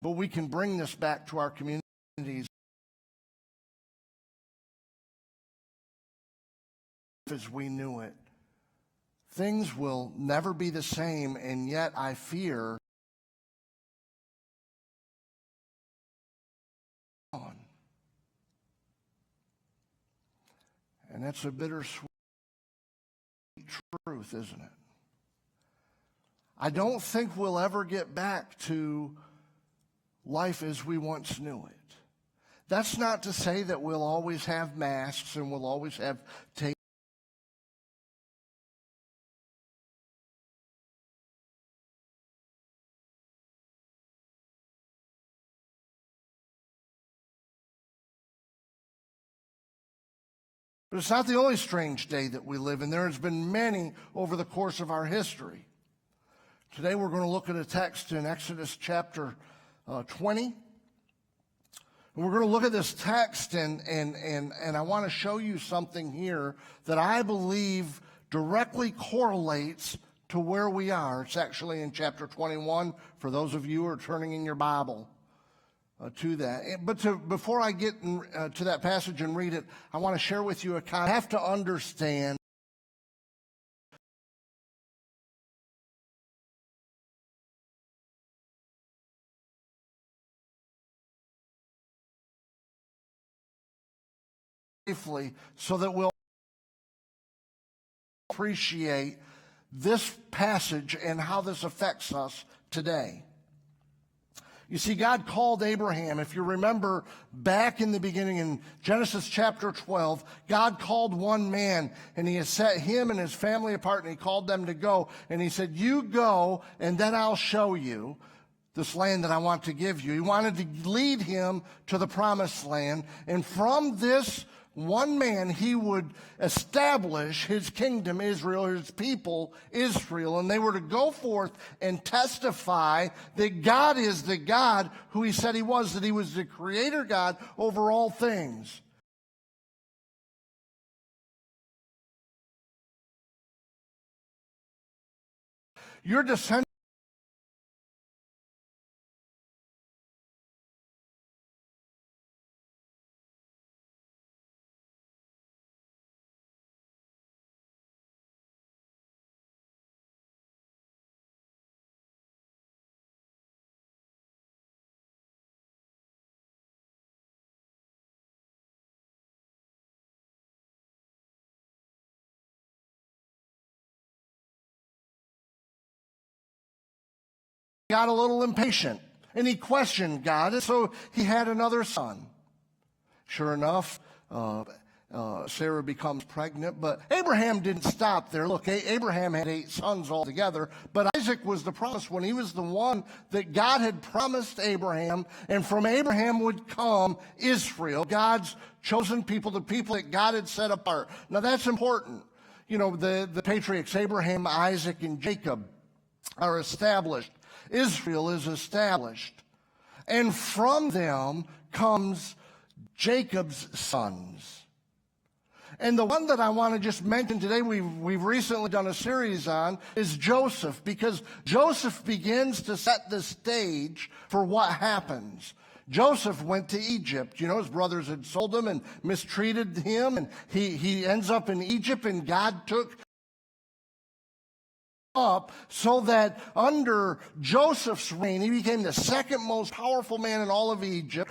but we can bring this back to our communities as we knew it. Things will never be the same, and yet I fear on. And that's a bittersweet truth, isn't it? I don't think we'll ever get back to life as we once knew it. That's not to say that we'll always have masks and we'll always have tape. But it's not the only strange day that we live in. There has been many over the course of our history. Today we're going to look at a text in Exodus chapter 20. And we're going to look at this text, and I want to show you something here that I believe directly correlates to where we are. It's actually in chapter 21 for those of you who are turning in your Bible to that. But before I get to that passage and read it, I want to share with you a concept. I have to understand safely so that we'll appreciate this passage and how this affects us today. You see, God called Abraham. If you remember back in the beginning in Genesis chapter 12, God called one man, and he has set him and his family apart, and he called them to go. And he said, you go, and then I'll show you this land that I want to give you. He wanted to lead him to the promised land. And from this one man, he would establish his kingdom, Israel, his people, Israel, and they were to go forth and testify that God is the God who he said he was, that he was the creator God over all things. Your descendants got a little impatient, and he questioned God, and so he had another son. Sure enough, Sarah becomes pregnant, but Abraham didn't stop there. Look, Abraham had 8 sons altogether, but Isaac was the promised one. He was the one that God had promised Abraham, and from Abraham would come Israel, God's chosen people, the people that God had set apart. Now that's important. You know, the patriarchs, Abraham, Isaac, and Jacob are established. Israel is established. And from them comes Jacob's sons. And the one that I want to just mention today, we've recently done a series on, is Joseph, because Joseph begins to set the stage for what happens. Joseph went to Egypt. You know, his brothers had sold him and mistreated him, and he ends up in Egypt, and God took up so that under Joseph's reign, he became the second most powerful man in all of Egypt,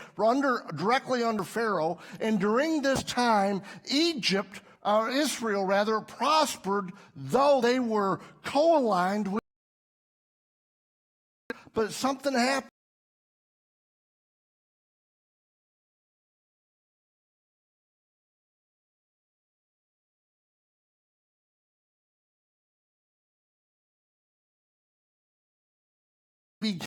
directly under Pharaoh. And during this time, Israel prospered, though they were co-aligned with. But something happened. Began